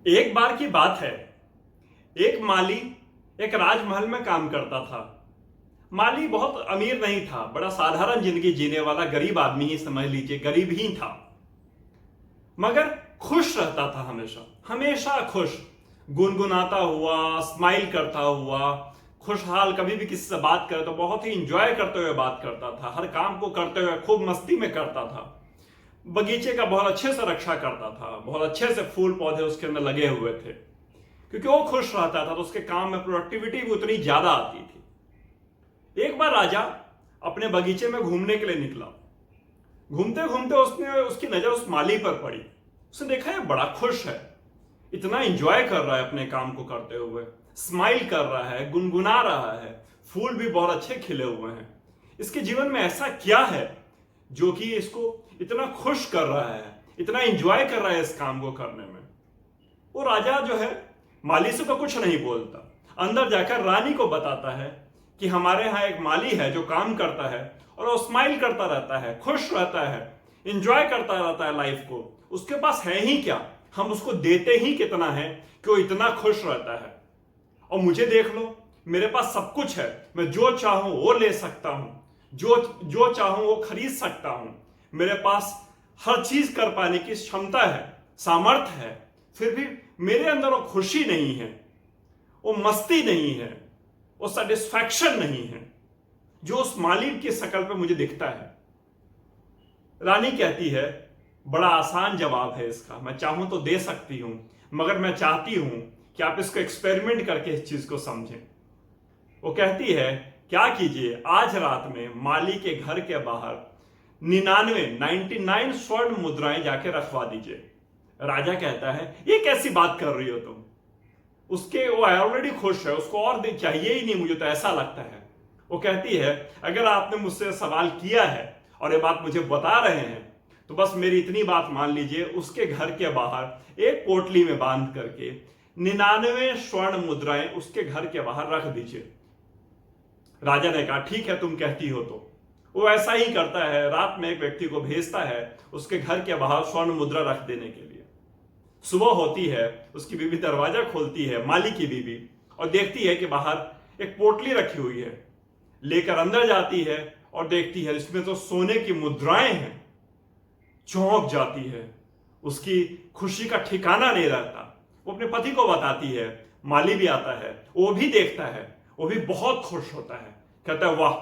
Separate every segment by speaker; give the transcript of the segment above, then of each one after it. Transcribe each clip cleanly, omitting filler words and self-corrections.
Speaker 1: एक बार की बात है। एक माली एक राजमहल में काम करता था। माली बहुत अमीर नहीं था, बड़ा साधारण जिंदगी जीने वाला गरीब आदमी ही समझ लीजिए, गरीब ही था, मगर खुश रहता था। हमेशा हमेशा खुश, गुनगुनाता हुआ, स्माइल करता हुआ, खुशहाल। कभी भी किसी से बात करे तो बहुत ही इंजॉय करते हुए बात करता था। हर काम को करते हुए खूब मस्ती में करता था। बगीचे का बहुत अच्छे से रक्षा करता था, बहुत अच्छे से फूल पौधे उसके अंदर लगे हुए थे। क्योंकि वो खुश रहता था तो उसके काम में प्रोडक्टिविटी भी उतनी ज्यादा आती थी। एक बार राजा अपने बगीचे में घूमने के लिए निकला। घूमते घूमते उसकी नजर उस माली पर पड़ी। उसने देखा ये बड़ा खुश है, इतना एंजॉय कर रहा है अपने काम को करते हुए, स्माइल कर रहा है, गुनगुना रहा है, फूल भी बहुत अच्छे खिले हुए हैं। इसके जीवन में ऐसा क्या है जो कि इसको इतना खुश कर रहा है, इतना एंजॉय कर रहा है इस काम को करने में। वो राजा जो है माली से तो कुछ नहीं बोलता, अंदर जाकर रानी को बताता है कि हमारे यहाँ एक माली है जो काम करता है और वो स्माइल करता रहता है, खुश रहता है, एंजॉय करता रहता है लाइफ को। उसके पास है ही क्या, हम उसको देते ही कितना है कि वो इतना खुश रहता है। और मुझे देख लो, मेरे पास सब कुछ है, मैं जो चाहूं वो ले सकता हूं, जो जो चाहूं वो खरीद सकता हूं। मेरे पास हर चीज कर पाने की क्षमता है, सामर्थ्य है, फिर भी मेरे अंदर वो खुशी नहीं है, वो मस्ती नहीं है, वो सेटिस्फैक्शन नहीं है जो उस मालिक की शक्ल पे मुझे दिखता है। रानी कहती है, बड़ा आसान जवाब है इसका, मैं चाहूं तो दे सकती हूं, मगर मैं चाहती हूं कि आप इसको एक्सपेरिमेंट करके इस चीज को समझें। वो कहती है, क्या कीजिए, आज रात में माली के घर के बाहर 99 स्वर्ण मुद्राएं जाके रखवा दीजिए। राजा कहता है, ये कैसी बात कर रही हो तुम? उसके वो ऑलरेडी खुश है, उसको और चाहिए ही नहीं, मुझे तो ऐसा लगता है। वो कहती है, अगर आपने मुझसे सवाल किया है और ये बात मुझे बता रहे हैं तो बस मेरी इतनी बात मान लीजिए, उसके घर के बाहर एक पोटली में बांध करके 99 स्वर्ण मुद्राएं उसके घर के बाहर रख दीजिए। राजा ने कहा, ठीक है, तुम कहती हो तो। वो ऐसा ही करता है, रात में एक व्यक्ति को भेजता है उसके घर के बाहर स्वर्ण मुद्रा रख देने के लिए। सुबह होती है, उसकी बीवी दरवाजा खोलती है, माली की बीवी, और देखती है कि बाहर एक पोटली रखी हुई है। लेकर अंदर जाती है और देखती है इसमें तो सोने की मुद्राएं हैं। चौंक जाती है, उसकी खुशी का ठिकाना नहीं रहता। वो अपने पति को बताती है, माली भी आता है, वो भी देखता है, वो भी बहुत खुश होता है, कहता है, वाह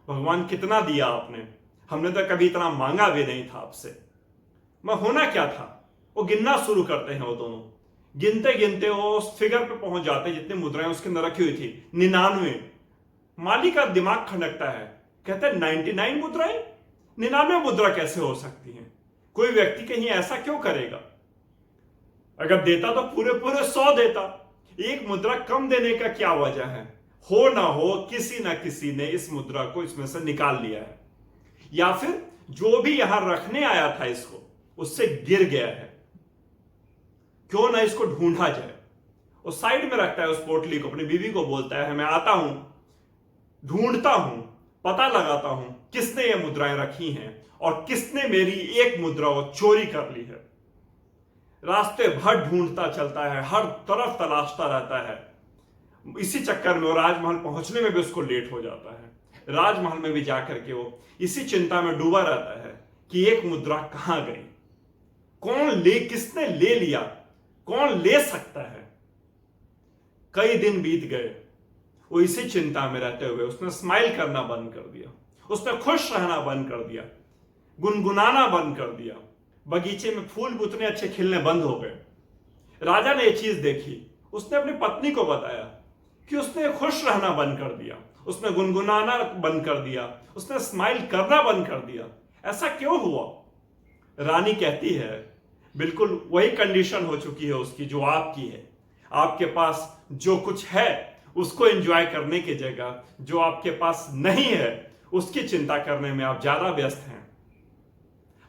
Speaker 1: भगवान, कितना दिया आपने, हमने तो कभी इतना मांगा भी नहीं था आपसे। मैं होना क्या था? वो गिनना शुरू करते हैं, वो दोनों गिनते गिनते वो उस फिगर पे पहुंच जाते हैं जितनी मुद्राएं उसके अंदर रखी हुई थी, 99। माली का दिमाग खनकता है, कहते हैं 99 मुद्राएं, 99 मुद्रा कैसे हो सकती हैं? कोई व्यक्ति कहीं ऐसा क्यों करेगा? अगर देता तो पूरे पूरे 100 देता, एक मुद्रा कम देने का क्या वजह है? हो ना हो, किसी ना किसी ने इस मुद्रा को इसमें से निकाल लिया है, या फिर जो भी यहां रखने आया था इसको, उससे गिर गया है। क्यों ना इसको ढूंढा जाए। वो साइड में रखता है उस पोटली को, अपनी बीवी को बोलता है, मैं आता हूं, ढूंढता हूं, पता लगाता हूं किसने ये मुद्राएं रखी हैं और किसने मेरी एक मुद्रा को चोरी कर ली है। रास्ते भर ढूंढता चलता है, हर तरफ तलाशता रहता है। इसी चक्कर में वो राजमहल पहुंचने में भी उसको लेट हो जाता है। राजमहल में भी जाकर के वो इसी चिंता में डूबा रहता है कि एक मुद्रा कहां गई, किसने ले लिया, कौन ले सकता है। कई दिन बीत गए, वो इसी चिंता में रहते हुए उसने स्माइल करना बंद कर दिया, उसने खुश रहना बंद कर दिया, गुनगुनाना बंद कर दिया। बगीचे में फूल भी उतने अच्छे खिलने बंद हो गए। राजा ने यह चीज देखी, उसने अपनी पत्नी को बताया कि उसने खुश रहना बंद कर दिया, उसने गुनगुनाना बंद कर दिया, उसने स्माइल करना बंद कर दिया। ऐसा क्यों हुआ? रानी कहती है, बिल्कुल वही कंडीशन हो चुकी है उसकी जो आपकी है। आपके पास जो कुछ है उसको एंजॉय करने की जगह जो आपके पास नहीं है उसकी चिंता करने में आप ज्यादा व्यस्त हैं।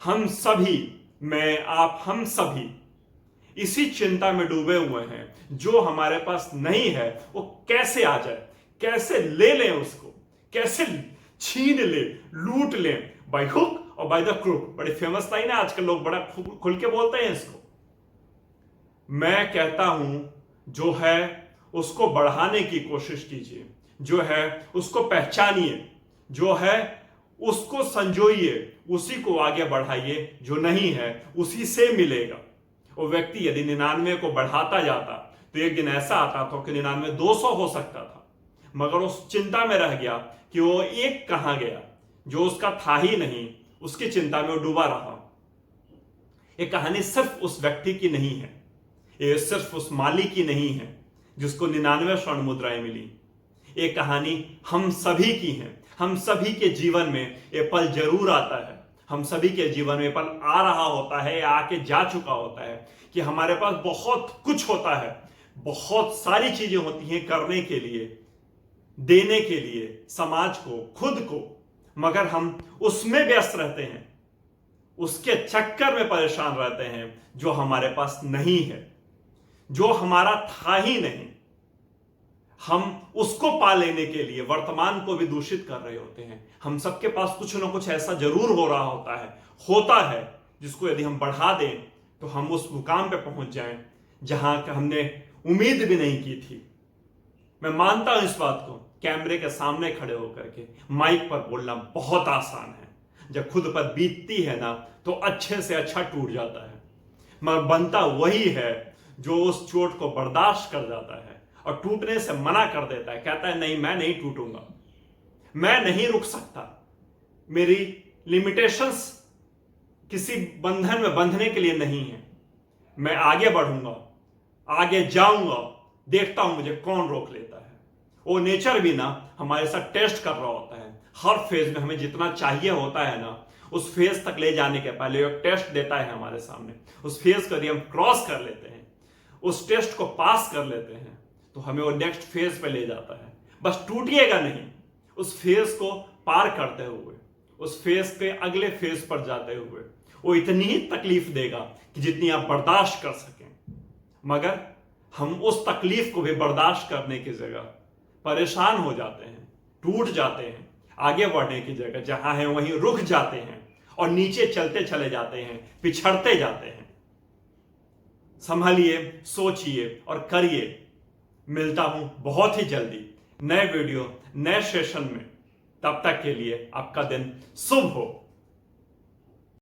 Speaker 1: हम सभी, मैं, आप, हम सभी इसी चिंता में डूबे हुए हैं। जो हमारे पास नहीं है वो कैसे आ जाए, कैसे ले लें उसको, कैसे छीन ले, लूट लें, बाय हुक और बाय द क्रूक। बड़ी फेमस लाइन है, आजकल लोग बड़ा खुल के बोलते हैं इसको। मैं कहता हूं जो है उसको बढ़ाने की कोशिश कीजिए, जो है उसको पहचानिए, जो है उसको संजोइए, उसी को आगे बढ़ाइए। जो नहीं है उसी से मिलेगा। वो व्यक्ति यदि 99 को बढ़ाता जाता तो एक दिन ऐसा आता था कि 99 200 हो सकता था, मगर उस चिंता में रह गया कि वो एक कहां गया जो उसका था ही नहीं। उसकी चिंता में वो डूबा रहा। ये कहानी सिर्फ उस व्यक्ति की नहीं है, ये सिर्फ उस माली की नहीं है जिसको 99 स्वर्ण मुद्राएं मिली। ये कहानी हम सभी की है। हम सभी के जीवन में ये पल जरूर आता है। हम सभी के जीवन में पल आ रहा होता है या आके जा चुका होता है कि हमारे पास बहुत कुछ होता है, बहुत सारी चीजें होती हैं करने के लिए, देने के लिए समाज को, खुद को, मगर हम उसमें व्यस्त रहते हैं, उसके चक्कर में परेशान रहते हैं जो हमारे पास नहीं है, जो हमारा था ही नहीं। हम उसको पा लेने के लिए वर्तमान को भी दूषित कर रहे होते हैं। हम सबके पास कुछ ना कुछ ऐसा जरूर हो रहा होता है जिसको यदि हम बढ़ा दें तो हम उस मुकाम पे पहुंच जाएं जहां हमने उम्मीद भी नहीं की थी। मैं मानता हूं इस बात को, कैमरे के सामने खड़े होकर के माइक पर बोलना बहुत आसान है, जब खुद पर बीतती है ना तो अच्छे से अच्छा टूट जाता है। मगर बनता वही है जो उस चोट को बर्दाश्त कर जाता है और टूटने से मना कर देता है, कहता है नहीं, मैं नहीं टूटूंगा, मैं नहीं रुक सकता, मेरी लिमिटेशंस किसी बंधन में बंधने के लिए नहीं है, मैं आगे बढ़ूंगा, आगे जाऊंगा, देखता हूं मुझे कौन रोक लेता है। वो नेचर भी ना हमारे साथ टेस्ट कर रहा होता है। हर फेज में हमें जितना चाहिए होता है ना, उस फेज तक ले जाने के पहले एक टेस्ट देता है हमारे सामने। उस फेज को यदि हम क्रॉस कर लेते हैं, उस टेस्ट को पास कर लेते हैं, तो हमें वो नेक्स्ट फेज पे ले जाता है। बस टूटिएगा नहीं, उस फेज को पार करते हुए, उस फेज पे अगले फेज पर जाते हुए वो इतनी ही तकलीफ देगा कि जितनी आप बर्दाश्त कर सकें। मगर हम उस तकलीफ को भी बर्दाश्त करने की जगह परेशान हो जाते हैं, टूट जाते हैं, आगे बढ़ने की जगह जहां है वहीं रुक जाते हैं और नीचे चलते चले जाते हैं, पिछड़ते जाते हैं। संभलिए, सोचिए और करिए। मिलता हूं बहुत ही जल्दी नए वीडियो, नए सेशन में। तब तक के लिए आपका दिन शुभ हो।